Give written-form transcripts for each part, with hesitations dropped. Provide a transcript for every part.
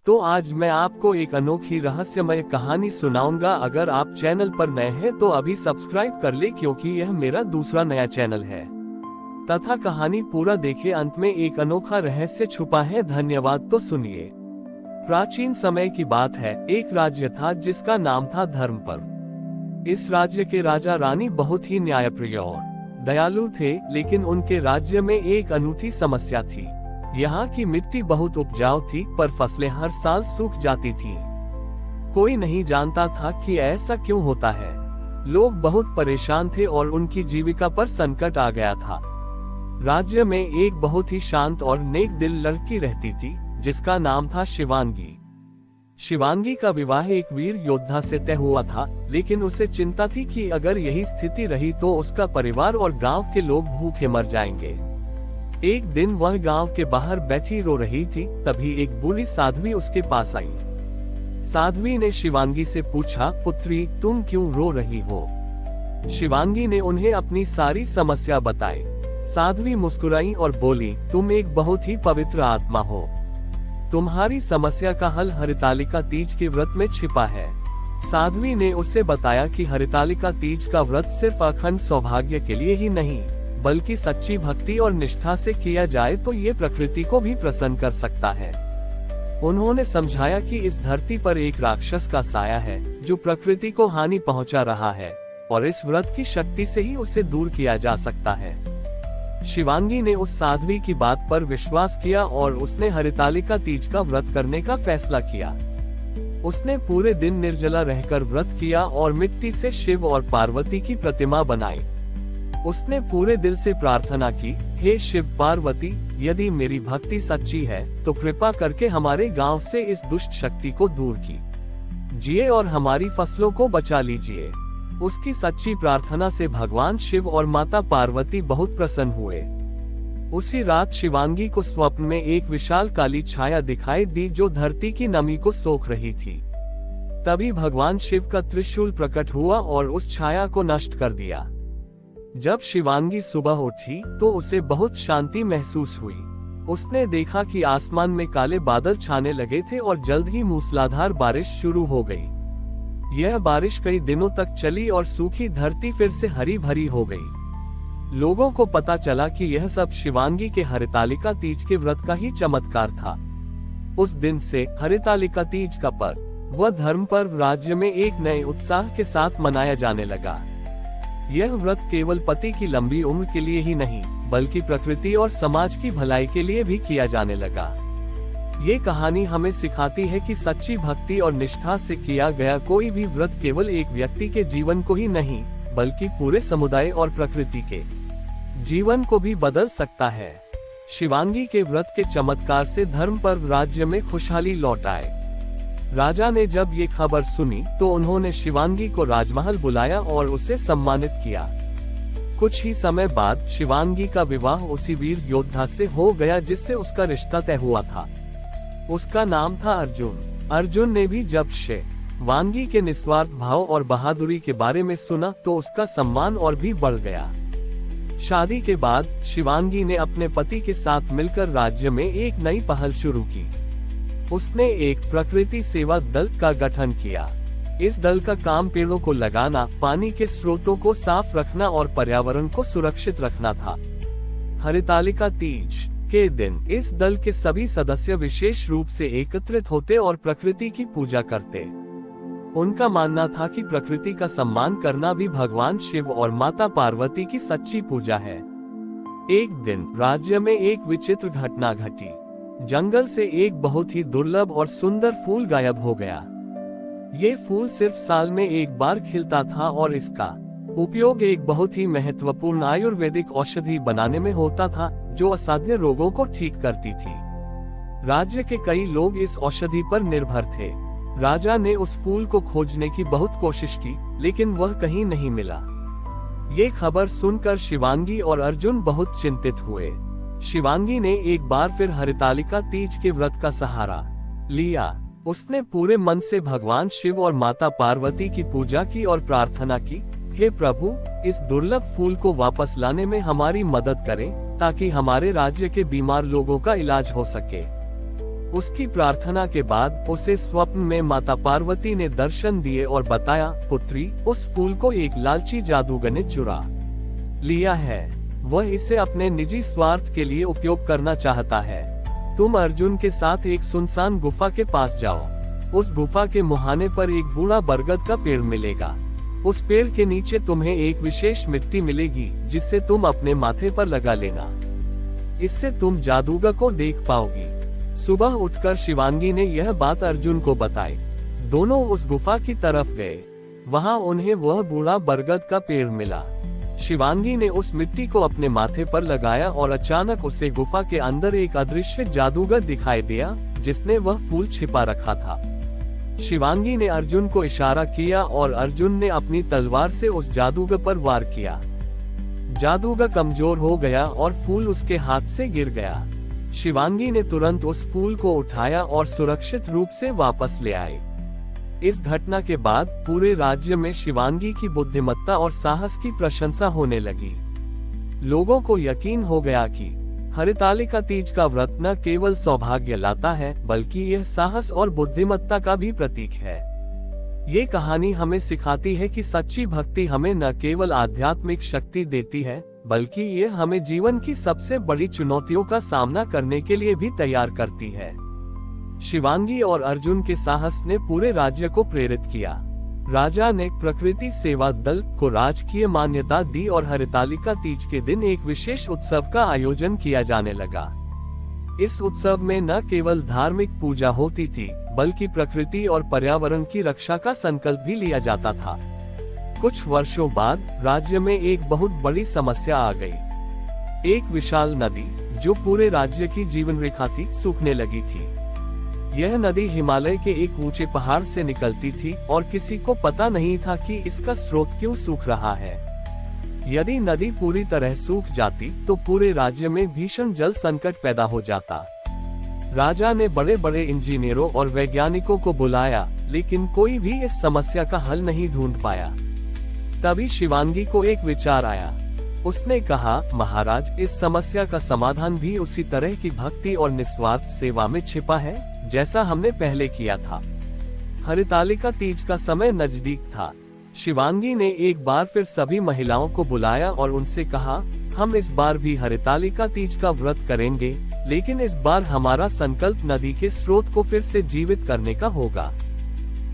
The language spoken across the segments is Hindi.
तो आज मैं आपको एक अनोखी रहस्यमय कहानी सुनाऊंगा। अगर आप चैनल पर नए हैं तो अभी सब्सक्राइब कर ले, क्योंकि यह मेरा दूसरा नया चैनल है। तथा कहानी पूरा देखे, अंत में एक अनोखा रहस्य छुपा है। धन्यवाद। तो सुनिए। प्राचीन समय की बात है। एक राज्य था जिसका नाम था धर्मपर। इस राज्य के राजा रानी बहुत ही न्यायप्रिय और दयालु थे, लेकिन उनके राज्य में एक अनूठी समस्या थी। यहाँ की मिट्टी बहुत उपजाऊ थी, पर फसलें हर साल सूख जाती थीं। कोई नहीं जानता था कि ऐसा क्यों होता है। लोग बहुत परेशान थे और उनकी जीविका पर संकट आ गया था। राज्य में एक बहुत ही शांत और नेक दिल लड़की रहती थी, जिसका नाम था शिवांगी। शिवांगी का विवाह एक वीर योद्धा से तय हुआ था, लेकिन उसे चिंता थी कि अगर यही स्थिति रही तो उसका परिवार और गांव के लोग भूखे मर जाएंगे। एक दिन वह गांव के बाहर बैठी रो रही थी, तभी एक बूढ़ी साध्वी उसके पास आई। साध्वी ने शिवांगी से पूछा, पुत्री, तुम क्यों रो रही हो? शिवांगी ने उन्हें अपनी सारी समस्या बताई। साध्वी मुस्कुराई और बोली, तुम एक बहुत ही पवित्र आत्मा हो। तुम्हारी समस्या का हल हरितालिका तीज के व्रत में छिपा है। साध्वी ने उसे बताया कि हरितालिका तीज का व्रत सिर्फ अखंड सौभाग्य के लिए ही नहीं, बल्कि सच्ची भक्ति और निष्ठा से किया जाए तो ये प्रकृति को भी प्रसन्न कर सकता है। उन्होंने समझाया कि इस धरती पर एक राक्षस का साया है जो प्रकृति को हानि पहुंचा रहा है, और इस व्रत की शक्ति से ही उसे दूर किया जा सकता है। शिवांगी ने उस साध्वी की बात पर विश्वास किया और उसने हरितालिका तीज का व्रत करने का फैसला किया। उसने पूरे दिन निर्जला रहकर व्रत किया और मिट्टी से शिव और पार्वती की प्रतिमा बनाई। उसने पूरे दिल से प्रार्थना की, हे शिव पार्वती, यदि मेरी भक्ति सच्ची है तो कृपा करके हमारे गांव से इस दुष्ट शक्ति को दूर कीजिए और हमारी फसलों को बचा लीजिए। उसकी सच्ची प्रार्थना से भगवान शिव और माता पार्वती बहुत प्रसन्न हुए। उसी रात शिवांगी को स्वप्न में एक विशाल काली छाया दिखाई दी जो धरती की नमी को सोख रही थी। तभी भगवान शिव का त्रिशूल प्रकट हुआ और उस छाया को नष्ट कर दिया। जब शिवांगी सुबह उठी तो उसे बहुत शांति महसूस हुई। उसने देखा कि आसमान में काले बादल छाने लगे थे और जल्द ही मूसलाधार बारिश शुरू हो गई। यह बारिश कई दिनों तक चली और सूखी धरती फिर से हरी भरी हो गई। लोगों को पता चला कि यह सब शिवांगी के हरितालिका तीज के व्रत का ही चमत्कार था। उस दिन से हरितालिका तीज का पर्व व धर्म पर्व राज्य में एक नए उत्साह के साथ मनाया जाने लगा। यह व्रत केवल पति की लंबी उम्र के लिए ही नहीं, बल्कि प्रकृति और समाज की भलाई के लिए भी किया जाने लगा। ये कहानी हमें सिखाती है कि सच्ची भक्ति और निष्ठा से किया गया कोई भी व्रत केवल एक व्यक्ति के जीवन को ही नहीं, बल्कि पूरे समुदाय और प्रकृति के जीवन को भी बदल सकता है। शिवांगी के व्रत के चमत्कार से धर्म पर्व राज्य में खुशहाली लौट आए। राजा ने जब ये खबर सुनी तो उन्होंने शिवांगी को राजमहल बुलाया और उसे सम्मानित किया। कुछ ही समय बाद शिवांगी का विवाह उसी वीर योद्धा से हो गया जिससे उसका रिश्ता तय हुआ था। उसका नाम था अर्जुन। अर्जुन ने भी जब शिवांगी के निस्वार्थ भाव और बहादुरी के बारे में सुना तो उसका सम्मान और भी बढ़ गया। शादी के बाद शिवांगी ने अपने पति के साथ मिलकर राज्य में एक नई पहल शुरू की। उसने एक प्रकृति सेवा दल का गठन किया। इस दल का काम पेड़ों को लगाना, पानी के स्रोतों को साफ रखना और पर्यावरण को सुरक्षित रखना था। हरितालिका तीज के दिन इस दल के सभी सदस्य विशेष रूप से एकत्रित होते और प्रकृति की पूजा करते। उनका मानना था कि प्रकृति का सम्मान करना भी भगवान शिव और माता पार्वती की सच्ची पूजा है। एक दिन राज्य में एक विचित्र घटना घटी। जंगल से एक बहुत ही दुर्लभ और सुंदर फूल गायब हो गया। ये फूल सिर्फ साल में एक बार खिलता था और इसका उपयोग एक बहुत ही महत्वपूर्ण आयुर्वेदिक औषधि बनाने में होता था, जो असाध्य रोगों को ठीक करती थी। राज्य के कई लोग इस औषधि पर निर्भर थे। राजा ने उस फूल को खोजने की बहुत कोशिश की, लेकिन वह कहीं नहीं मिला। ये खबर सुनकर शिवांगी और अर्जुन बहुत चिंतित हुए। शिवांगी ने एक बार फिर हरितालिका तीज के व्रत का सहारा लिया। उसने पूरे मन से भगवान शिव और माता पार्वती की पूजा की और प्रार्थना की, हे प्रभु, इस दुर्लभ फूल को वापस लाने में हमारी मदद करें, ताकि हमारे राज्य के बीमार लोगों का इलाज हो सके। उसकी प्रार्थना के बाद उसे स्वप्न में माता पार्वती ने दर्शन दिए और बताया, पुत्री, उस फूल को एक लालची जादूगर ने चुरा लिया है। वह इसे अपने निजी स्वार्थ के लिए उपयोग करना चाहता है। तुम अर्जुन के साथ एक सुनसान गुफा के पास जाओ। उस गुफा के मुहाने पर एक बूढ़ा बरगद का पेड़ मिलेगा। उस पेड़ के नीचे तुम्हें एक विशेष मिट्टी मिलेगी, जिससे तुम अपने माथे पर लगा लेना। इससे तुम जादूगर को देख पाओगी। सुबह उठकर शिवांगी ने यह बात अर्जुन को बताई। दोनों उस गुफा की तरफ गए। वहां उन्हें वह बूढ़ा बरगद का पेड़ मिला। शिवांगी ने उस मिट्टी को अपने माथे पर लगाया और अचानक उसे गुफा के अंदर एक अदृश्य जादूगर दिखाई दिया, जिसने वह फूल छिपा रखा था। शिवांगी ने अर्जुन को इशारा किया और अर्जुन ने अपनी तलवार से उस जादूगर पर वार किया। जादूगर कमजोर हो गया और फूल उसके हाथ से गिर गया। शिवांगी ने तुरंत उस फूल को उठाया और सुरक्षित रूप से वापस ले आई। इस घटना के बाद पूरे राज्य में शिवांगी की बुद्धिमत्ता और साहस की प्रशंसा होने लगी। लोगों को यकीन हो गया कि हरितालिका तीज का व्रत न केवल सौभाग्य लाता है, बल्कि यह साहस और बुद्धिमत्ता का भी प्रतीक है। ये कहानी हमें सिखाती है कि सच्ची भक्ति हमें न केवल आध्यात्मिक शक्ति देती है, बल्कि ये हमें जीवन की सबसे बड़ी चुनौतियों का सामना करने के लिए भी तैयार करती है। शिवांगी और अर्जुन के साहस ने पूरे राज्य को प्रेरित किया। राजा ने प्रकृति सेवा दल को राजकीय मान्यता दी और हरितालिका तीज के दिन एक विशेष उत्सव का आयोजन किया जाने लगा। इस उत्सव में न केवल धार्मिक पूजा होती थी, बल्कि प्रकृति और पर्यावरण की रक्षा का संकल्प भी लिया जाता था। कुछ वर्षों बाद राज्य में एक बहुत बड़ी समस्या आ गई। एक विशाल नदी, जो पूरे राज्य की जीवन रेखा थी, सूखने लगी थी। यह नदी हिमालय के एक ऊंचे पहाड़ से निकलती थी और किसी को पता नहीं था कि इसका स्रोत क्यों सूख रहा है। यदि नदी पूरी तरह सूख जाती तो पूरे राज्य में भीषण जल संकट पैदा हो जाता। राजा ने बड़े बड़े इंजीनियरों और वैज्ञानिकों को बुलाया, लेकिन कोई भी इस समस्या का हल नहीं ढूंढ पाया। तभी शिवांगी को एक विचार आया। उसने कहा, महाराज, इस समस्या का समाधान भी उसी तरह की भक्ति और निस्वार्थ सेवा में छिपा है, जैसा हमने पहले किया था। हरितालिका तीज का समय नजदीक था। शिवांगी ने एक बार फिर सभी महिलाओं को बुलाया और उनसे कहा, हम इस बार भी हरितालिका तीज का व्रत करेंगे, लेकिन इस बार हमारा संकल्प नदी के स्रोत को फिर से जीवित करने का होगा।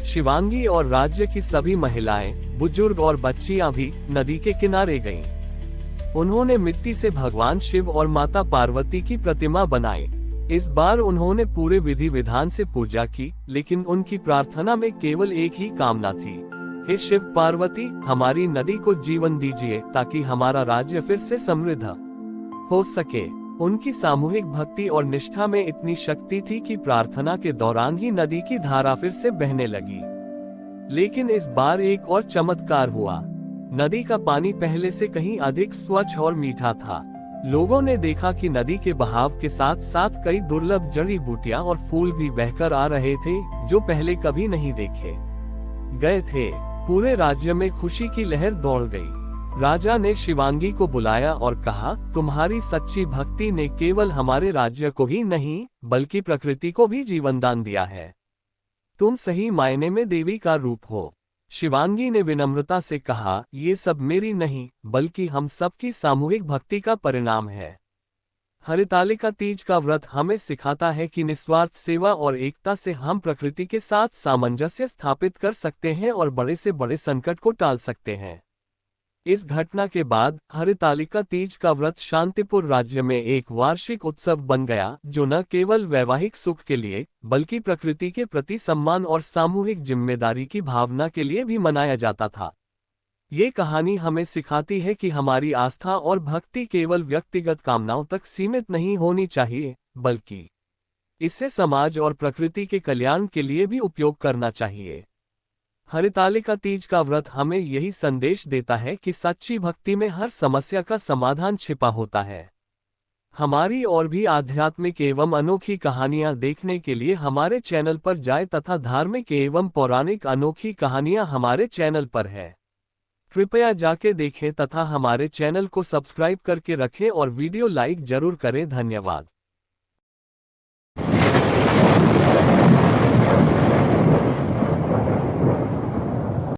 शिवांगी और राज्य की सभी महिलाएं, बुजुर्ग और बच्चियां भी नदी के किनारे गईं। उन्होंने मिट्टी से भगवान शिव और माता पार्वती की प्रतिमा बनाई। इस बार उन्होंने पूरे विधि विधान से पूजा की, लेकिन उनकी प्रार्थना में केवल एक ही कामना थी, हे शिव पार्वती, हमारी नदी को जीवन दीजिए ताकि हमारा राज्य फिर से समृद्ध हो सके। उनकी सामूहिक भक्ति और निष्ठा में इतनी शक्ति थी कि प्रार्थना के दौरान ही नदी की धारा फिर से बहने लगी। लेकिन इस बार एक और चमत्कार हुआ। नदी का पानी पहले से कहीं अधिक स्वच्छ और मीठा था। लोगों ने देखा कि नदी के बहाव के साथ साथ कई दुर्लभ जड़ी बूटियां और फूल भी बहकर आ रहे थे, जो पहले कभी नहीं देखे गए थे। पूरे राज्य में खुशी की लहर दौड़ गई। राजा ने शिवांगी को बुलाया और कहा, तुम्हारी सच्ची भक्ति ने केवल हमारे राज्य को ही नहीं, बल्कि प्रकृति को भी जीवन दान दिया है। तुम सही मायने में देवी का रूप हो। शिवांगी ने विनम्रता से कहा, ये सब मेरी नहीं, बल्कि हम सबकी सामूहिक भक्ति का परिणाम है। हरितालिका तीज का व्रत हमें सिखाता है कि निस्वार्थ सेवा और एकता से हम प्रकृति के साथ सामंजस्य स्थापित कर सकते हैं और बड़े से बड़े संकट को टाल सकते हैं। इस घटना के बाद हरितालिका तीज का व्रत शांतिपुर राज्य में एक वार्षिक उत्सव बन गया, जो न केवल वैवाहिक सुख के लिए, बल्कि प्रकृति के प्रति सम्मान और सामूहिक जिम्मेदारी की भावना के लिए भी मनाया जाता था। ये कहानी हमें सिखाती है कि हमारी आस्था और भक्ति केवल व्यक्तिगत कामनाओं तक सीमित नहीं होनी चाहिए, बल्कि इसे समाज और प्रकृति के कल्याण के लिए भी उपयोग करना चाहिए। हरितालिका तीज का व्रत हमें यही संदेश देता है कि सच्ची भक्ति में हर समस्या का समाधान छिपा होता है। हमारी और भी आध्यात्मिक एवं अनोखी कहानियां देखने के लिए हमारे चैनल पर जाएं तथा धार्मिक एवं पौराणिक अनोखी कहानियां हमारे चैनल पर है। कृपया जाके देखें तथा हमारे चैनल को सब्सक्राइब करके रखें और वीडियो लाइक जरूर करें। धन्यवाद।